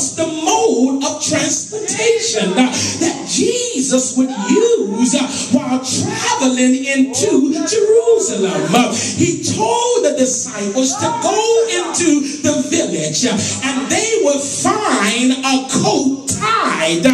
was the mode of transportation that Jesus would use while traveling into Jerusalem. He told the disciples to go into the village and they would find a coat tied.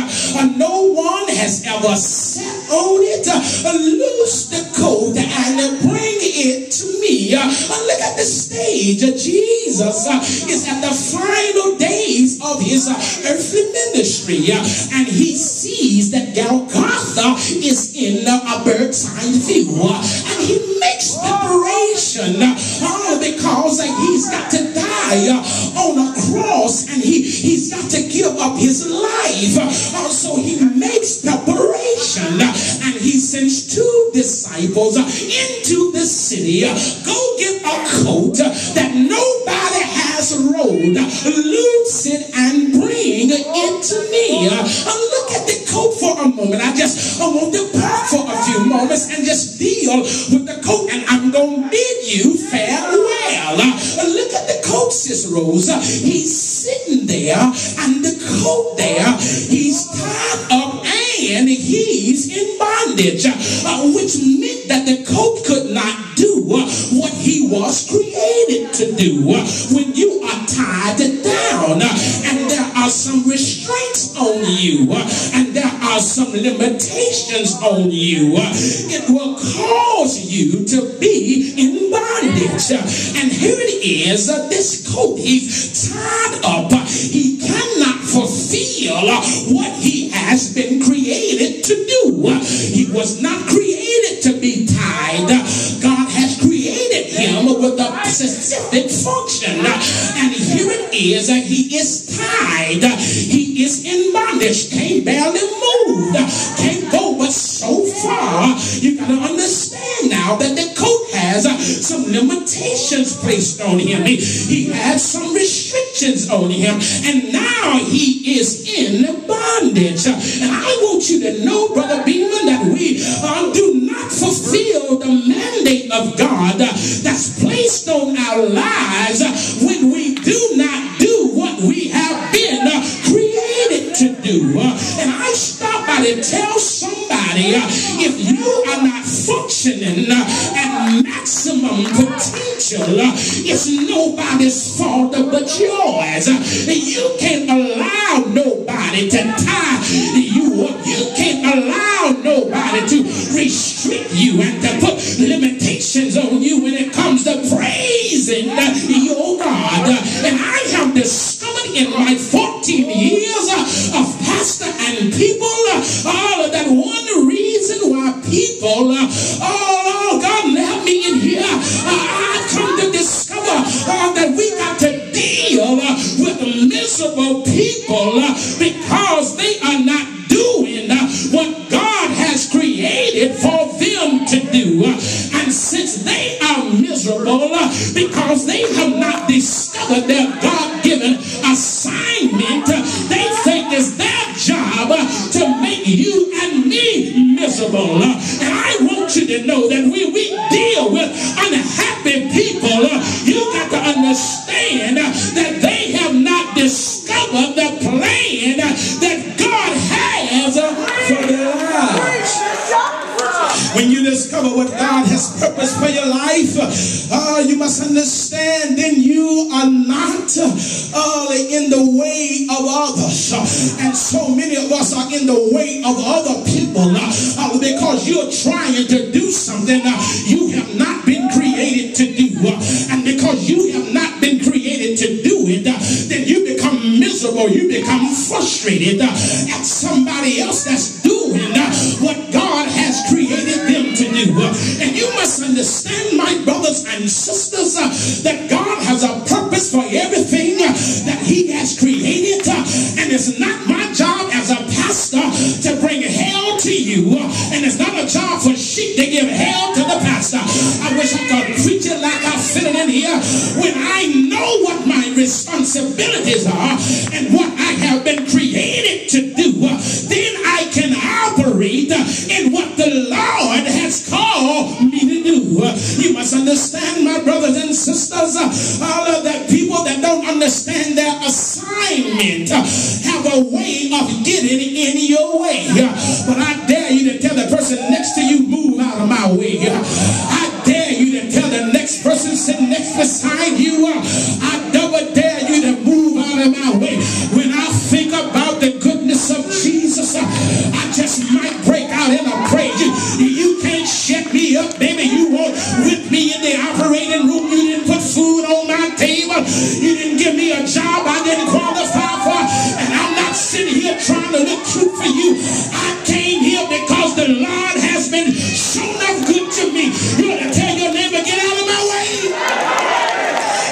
No one has ever sat on it. Loose the coat and bring it to me. Look at the stage. Jesus is at the final days of his earthly ministry, and he sees that Golgotha is in a bird's eye view, and he makes preparation because he's got to die on a cross, and he's got to give up his life. So he makes preparation, and he sends two disciples into the city. Go get a coat that nobody has rolled. Loose it and bring it to me. Look at the coat for a moment. I want to park for a few moments and just deal with the coat, and I'm going to bid you farewell. Look at the coat, Sis Rose. He's sitting there, and the coat there, he's tied up and he's in bondage, which meant that the coat could not do what he was created to do. When you are tied down and there are some restraints on you and there are some limitations on you, it will cause you to be in bondage. And here it is, this coat, he's tied up. He cannot fulfill what he has been created to do. He was not created to be tied. God has created him with a specific function, and here it is, he is tied, he is in bondage, can't barely move, can't go but so far. You got to understand now that the coat has some limitations placed on him. He has some restrictions on him, and now he is in bondage. And I want you to know, Brother Beeman, that we do not fulfill the mandate of God that's placed on our lives when we do not do what we have been created to do. And I stop by to tell somebody, if you are not functioning at maximum potential, it's nobody's fault but yours. You can't allow nobody to tie you up. You can't allow nobody to restrict you and to put limitations on you when it comes to praising your God. And I have discovered in my 14 years of pastor and people, that one reason why people, God help me in here, I come to discover that we got to deal with miserable people because they are not doing what God has created for them to do. And since they are miserable because they have not discovered their God-given assignment, they think it's their job to make you and me miserable. And I want you to know that when we deal with unhappy people, you got to understand that they have not discovered the plan that God has for their lives. When you discover what God has purposed for your life, you must understand then you are not in the way of others. And so many of us are in the way of other people because you're trying to do something you have not been created to do. And because you have not been created to do it, then you become miserable. You become frustrated at somebody else that's doing what God has created them to do. And you must understand, my brothers and sisters, that God has a purpose for everything that he has created, and it's not my job as a pastor to bring hell to you, and it's not a job for sheep to give hell to the pastor. I wish I could preach it like I fit it in here. When I know what my responsibilities are and what I have been created to do, then I can operate in what the Lord has called me to do. You must understand, my brothers and sisters, all of that people that don't understand their assignment environment have a way of getting in your way. But I dare you to tell the person next to you, move out of my way. I dare you to tell the next person sitting next beside you, I double dare you to move out of my way. When I think about the goodness of Jesus, I just might break out in a praise. You can't shut me up, baby. You won't with me in the operating room. You didn't put food on my table. You didn't give me a job I didn't qualify for. And I'm not sitting here trying to look cute for you. I came here because the Lord has been so enough good to me. You ought to tell your neighbor, get out of my way.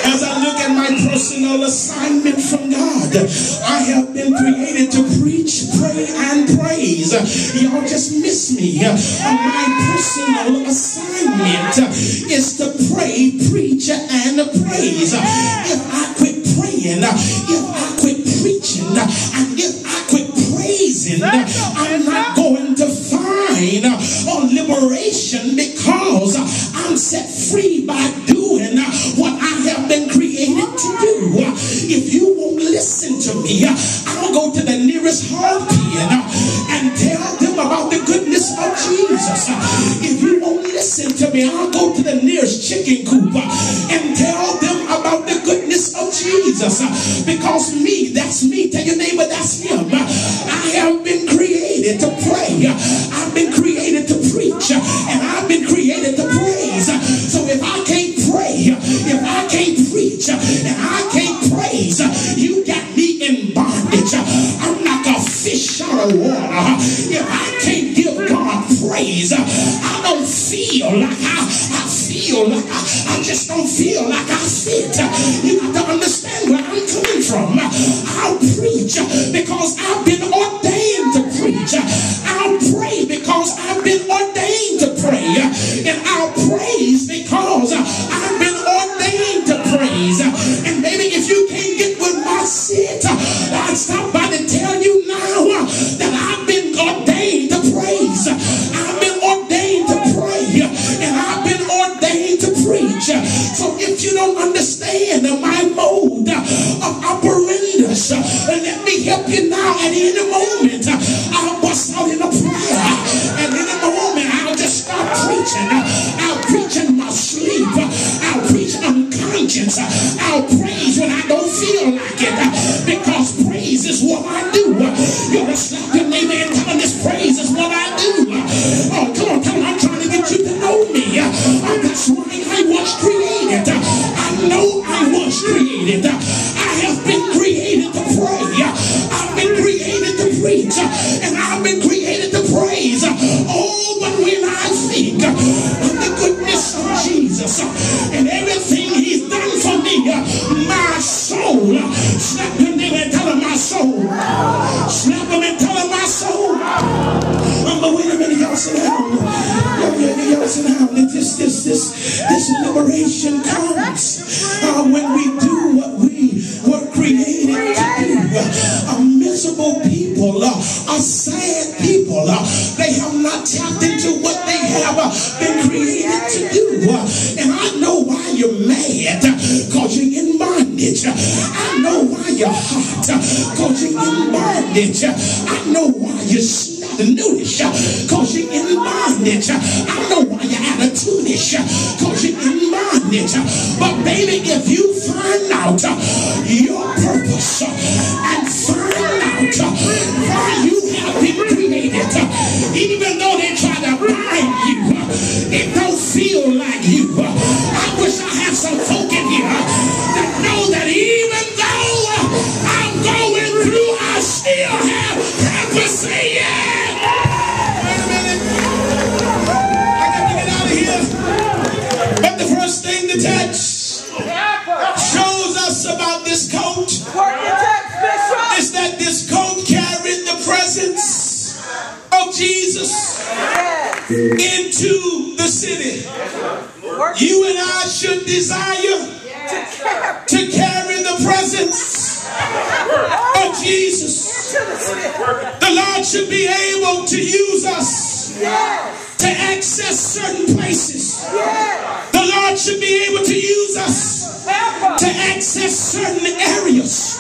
As I look at my personal assignment from God, I have been created to preach, pray, and praise. Y'all just miss me. My personal assignment is to pray, preach, and praise. If I quit praying, if I quit preaching, and if I quit praising, I'm not going to find liberation, because I'm set free by doing what I have been created to do. If you won't listen to me, I'll go to the nearest hog pen and tell them about the goodness of Jesus. If you won't listen to me, I'll go to the nearest chicken coop and tell them about the goodness of Jesus. Because me, that's me. Tell your neighbor, that's him. I have been created to pray. I've been created to preach. And I've been created to praise. So if I can't pray, if I can't preach, and I can't praise, you got me in bondage. I'm like a fish out of water. If I can't give God praise, I don't feel like I feel like I just don't feel like I fit. You got to understand where I'm coming from. I'll preach because I've been ordained to preach. I'll pray because I've been ordained to pray. And I'll praise because I've been ordained to praise. And baby, if you can't get with my sit, I'd stop by to tell you now that I've been ordained to praise. I've been ordained to pray. And I've been ordained to preach. So if you don't understand my mode of operandus, let me help you now. At any moment, I'll bust out in a prayer. At any moment, I'll just start preaching. I'll preach in my sleep. I'll preach unconscious. I'll praise when I don't feel like it, because praise is what I do. You're a slap your neighbor and tell him this praise is what I do. Oh, come on, tell him I'm trying to get you to know me. That's why I was created. I know I was created. I have been created to pray. I've been created to preach. And I've been created to praise. Oh, but when I think of the goodness of Jesus and everything he's done for me, my soul, slap your neighbor and tell him my soul. Slap him and tell him my soul. But wait a minute, y'all sit down. Y'all sit down. This liberation comes when we do what we were created to do. Miserable people are sad people. They have not tapped into what they have been created to do. And I know why you're mad, because you're in bondage. I know why you're hot, because you're in bondage. I know why you're the newish, because you're in bondage. I know why you're attitude-ish, because you're in bondage. But baby, if you find out your purpose and find out why you have been created, even though they try to bind you, it don't feel like you. I wish I had some folk in here that know that even though I'm going through, I still have purpose. Yeah. But the first thing the text shows us about this coat is that this coat carried the presence of Jesus into the city. You and I should desire to carry the presence of Jesus. The Lord should be able to use us to access certain places. The Lord should be able to use us to access certain areas.